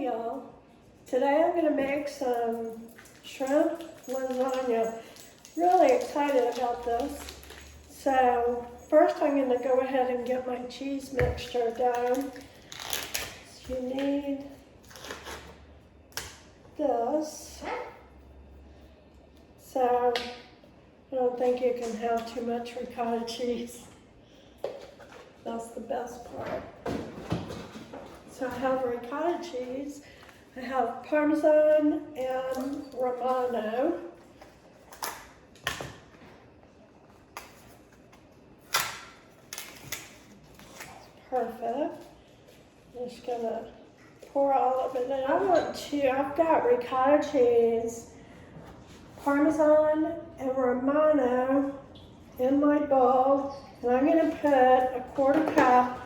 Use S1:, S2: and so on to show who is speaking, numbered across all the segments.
S1: y'all. Today I'm going to make some shrimp lasagna. Really excited about this. So first I'm going to go ahead and get my cheese mixture done. So you need this. So I don't think you can have too much ricotta cheese. That's the best part. So I have ricotta cheese, I have Parmesan and Romano. Perfect. I'm just gonna pour all of it in. I've got ricotta cheese, Parmesan and Romano in my bowl, and I'm gonna put a quarter cup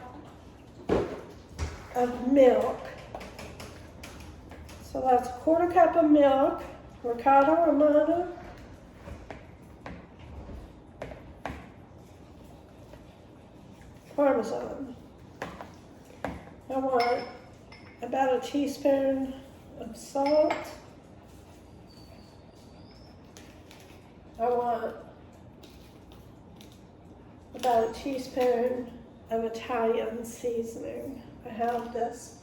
S1: of milk. So that's a quarter cup of milk, ricotta, Romano, Parmesan. I want about a teaspoon of salt. I want about a teaspoon of Italian seasoning. I have this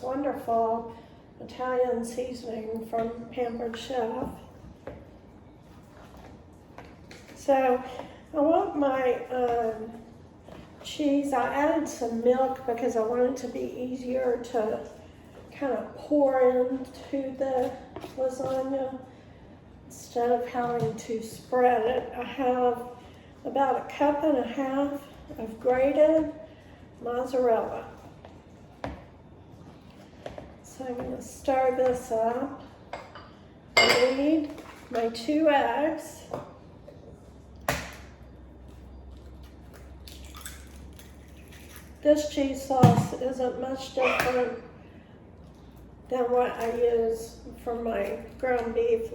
S1: wonderful Italian seasoning from Pampered Chef. So I want my cheese. I added some milk because I want it to be easier to kind of pour into the lasagna instead of having to spread it. I have about a cup and a half of grated mozzarella. So I'm going to stir this up. I need my 2 eggs. This cheese sauce isn't much different than what I use for my ground beef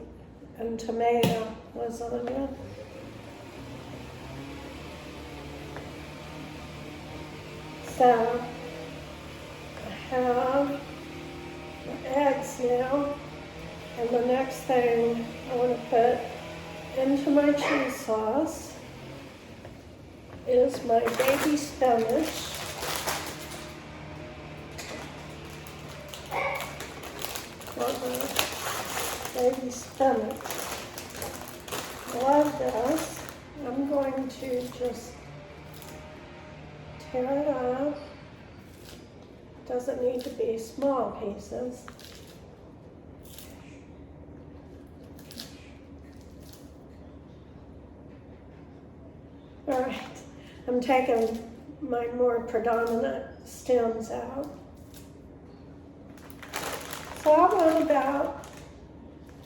S1: and tomato lasagna. So I have my eggs now, and the next thing I want to put into my cheese sauce is my baby spinach. Baby spinach. Love this. I'm going to just tear it up. Doesn't need to be small pieces. All right, I'm taking my more predominant stems out. So I want about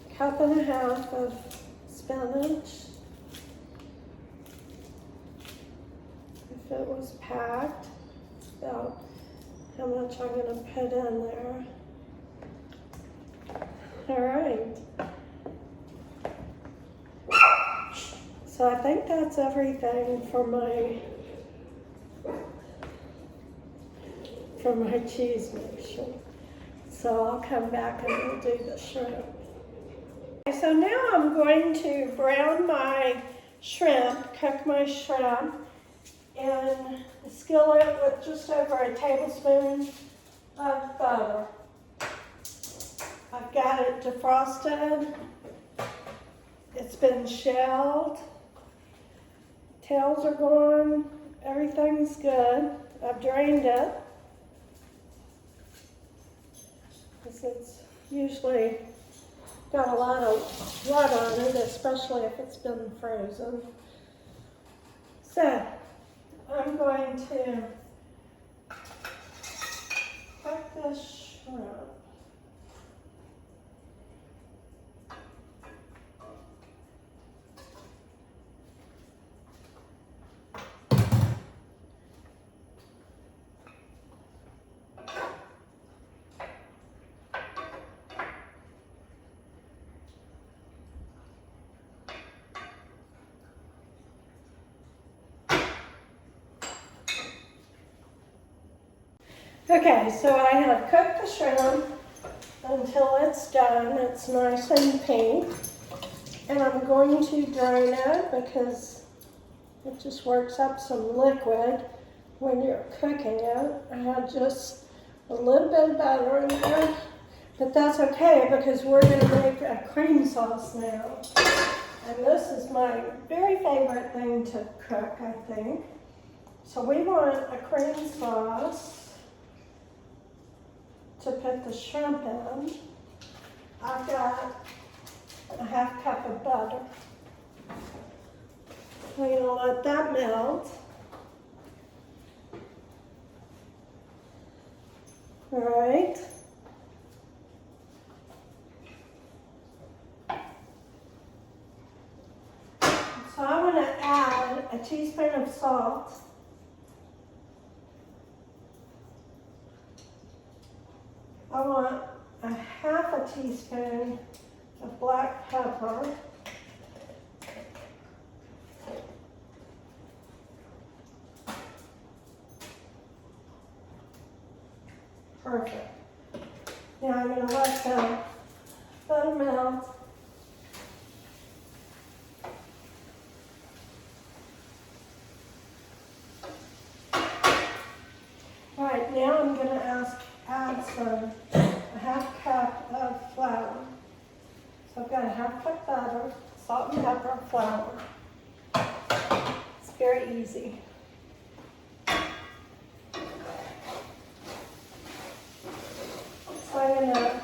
S1: a cup and a half of spinach. If it was packed, it's about how much I'm going to put in there. All right. So I think that's everything for my cheese mixture. So I'll come back and we'll do the shrimp. So now I'm going to brown my shrimp, cook my shrimp in a skillet with just over a tablespoon of butter. I've got it defrosted. It's been shelled. Tails are gone. Everything's good. I've drained it. It's usually got a lot of blood on it, especially if it's been frozen. So I'm going to cut this shrimp. Okay, so I have cooked the shrimp until it's done. It's nice and pink. And I'm going to drain it because it just works up some liquid when you're cooking it. I had just a little bit of butter in there, but that's okay because we're going to make a cream sauce now. And this is my very favorite thing to cook, I think. So we want a cream sauce to put the shrimp in. I've got a ½ cup of butter. I'm going to let that melt. All right. So I want to add a teaspoon of salt. I want a ½ teaspoon of black pepper. Perfect. Now I'm going to let the butter melt. All right, now I'm going to add a ½ cup of flour. So I've got a ½ cup butter, salt and pepper, flour. It's very easy. So I'm going to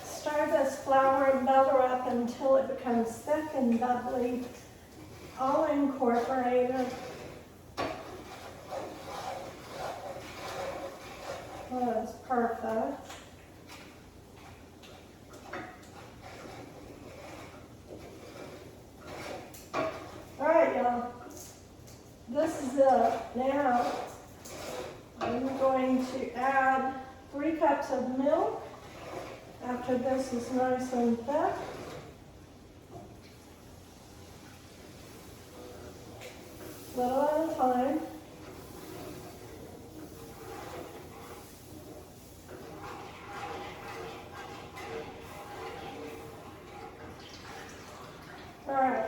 S1: stir this flour and butter up until it becomes thick and bubbly, all incorporated. Oh, that's perfect. All right, y'all. This is it. Now, I'm going to add 3 cups of milk after this is nice and thick. Little at a time. All right.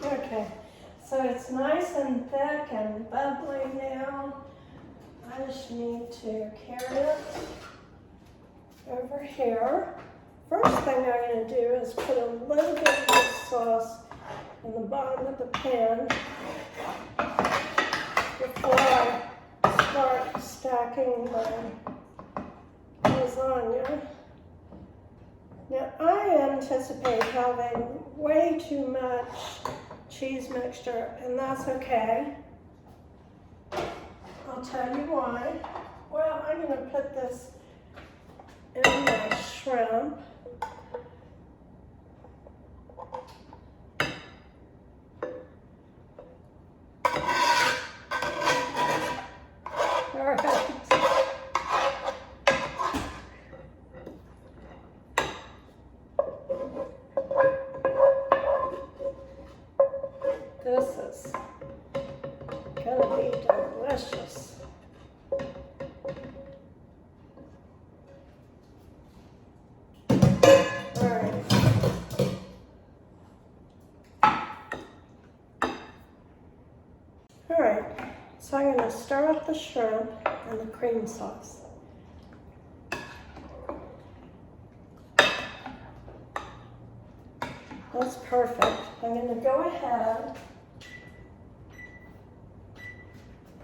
S1: Okay, so it's nice and thick and bubbly now. I just need to carry it over here. First thing I'm going to do is put a little bit of this sauce in the bottom of the pan before I start stacking my lasagna. Now I anticipate having way too much cheese mixture, and that's okay. I'll tell you why. Well, I'm going to put this in my shrimp. All right. This is gonna be delicious. All right. All right, so I'm gonna stir up the shrimp and the cream sauce. That's perfect. I'm going to go ahead,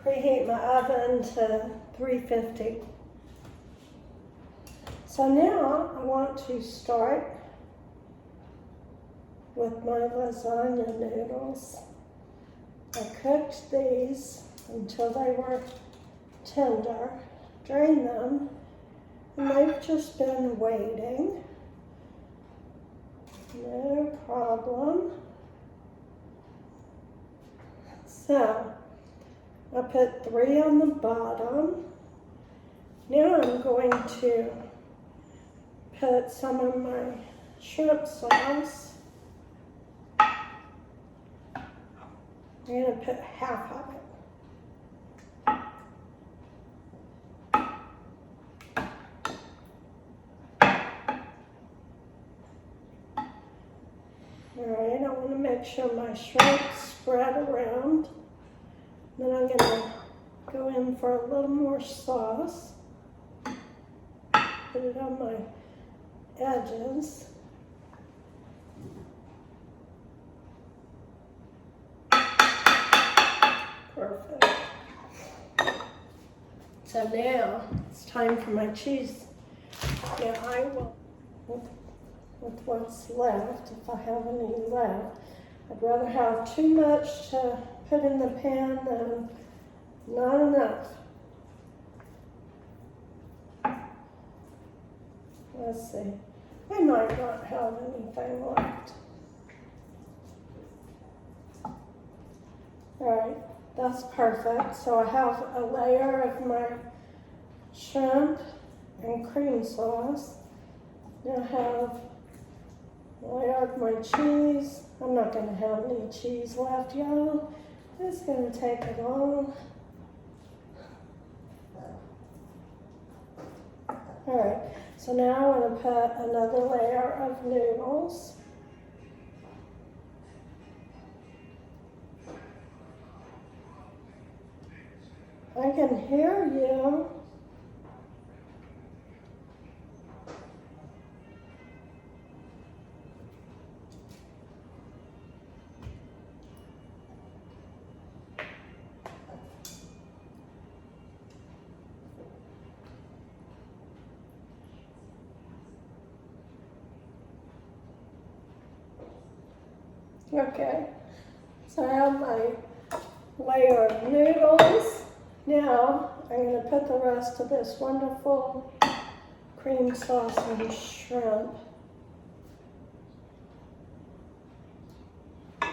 S1: preheat my oven to 350. So now I want to start with my lasagna noodles. I cooked these until they were tender, drained them, and they've just been waiting. No problem. So, I put 3 on the bottom. Now I'm going to put some of my shrimp sauce. I'm going to put half of it. Alright, I want to make sure my shrimp spread around. Then I'm going to go in for a little more sauce. Put it on my edges. Perfect. So now it's time for my cheese. Now I will, with what's left, if I have any left, I'd rather have too much to put in the pan than not enough. Let's see. I might not have anything left. Alright, that's perfect. So I have a layer of my shrimp and cream sauce. Now I have a layer of my cheese. I'm not going to have any cheese left, y'all. I'm just going to take it all. Alright, so now I want to put another layer of noodles. I can hear you. Okay, so I have my layer of noodles. Now I'm going to put the rest of this wonderful cream sauce and shrimp. I'm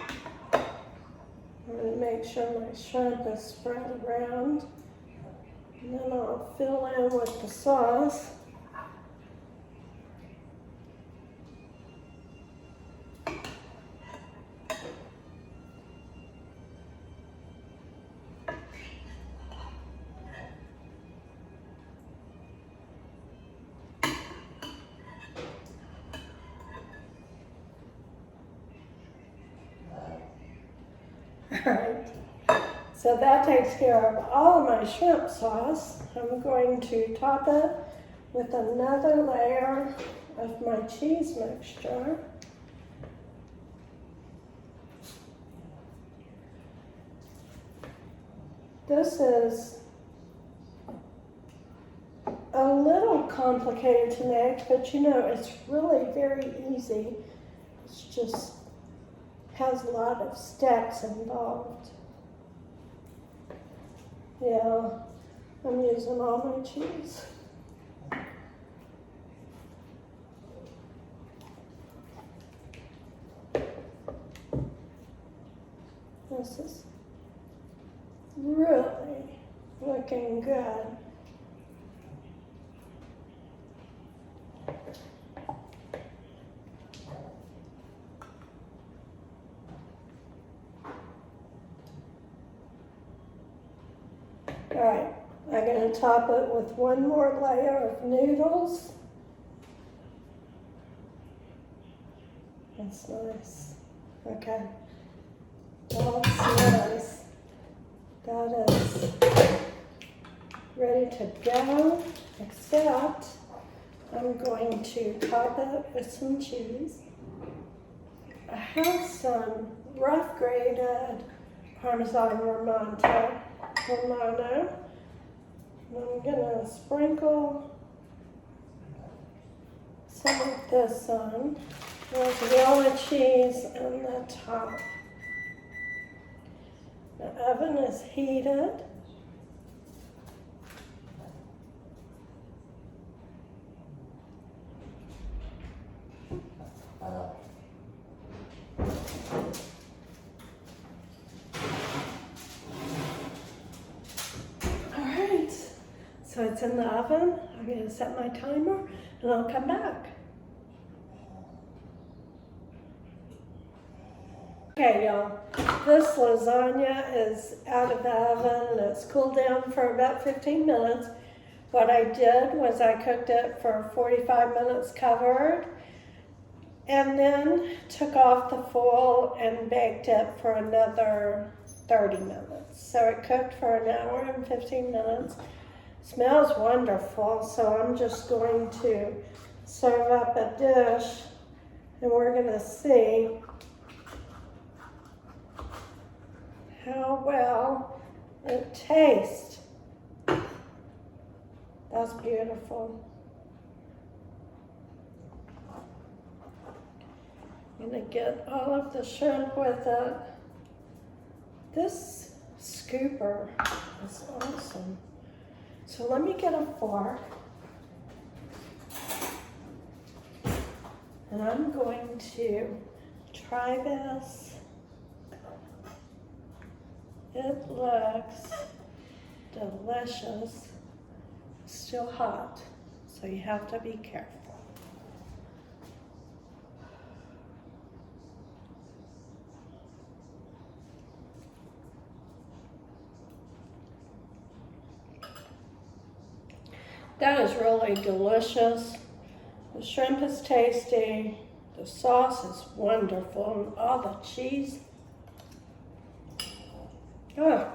S1: going to make sure my shrimp is spread around. And then I'll fill in with the sauce. Alright, so that takes care of all of my shrimp sauce. I'm going to top it with another layer of my cheese mixture. This is a little complicated to make, but you know, it's really very easy. It's just has a lot of steps involved. Yeah, I'm using all my cheese. This is really looking good. Alright, I'm going to top it with one more layer of noodles. That's nice. Okay. That's nice. That is ready to go, except I'm going to top it with some cheese. I have some rough grated Parmesan Romano. I'm gonna sprinkle some of this on. There's yellow cheese on the top. The oven is heated. So it's in the oven. I'm going to set my timer and I'll come back. Okay, y'all, this lasagna is out of the oven. It's cooled down for about 15 minutes. What I did was I cooked it for 45 minutes covered and then took off the foil and baked it for another 30 minutes. So it cooked for an hour and 15 minutes. Smells wonderful, so I'm just going to serve up a dish and we're gonna see how well it tastes. That's beautiful. I'm gonna get all of the shrimp with it. This scooper is awesome. So let me get a fork. And I'm going to try this. It looks delicious. Still hot, so you have to be careful. That is really delicious. The shrimp is tasty. The sauce is wonderful, and all the cheese. Oh.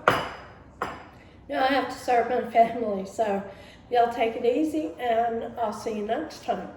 S1: Now I have to serve my family, so y'all take it easy, and I'll see you next time.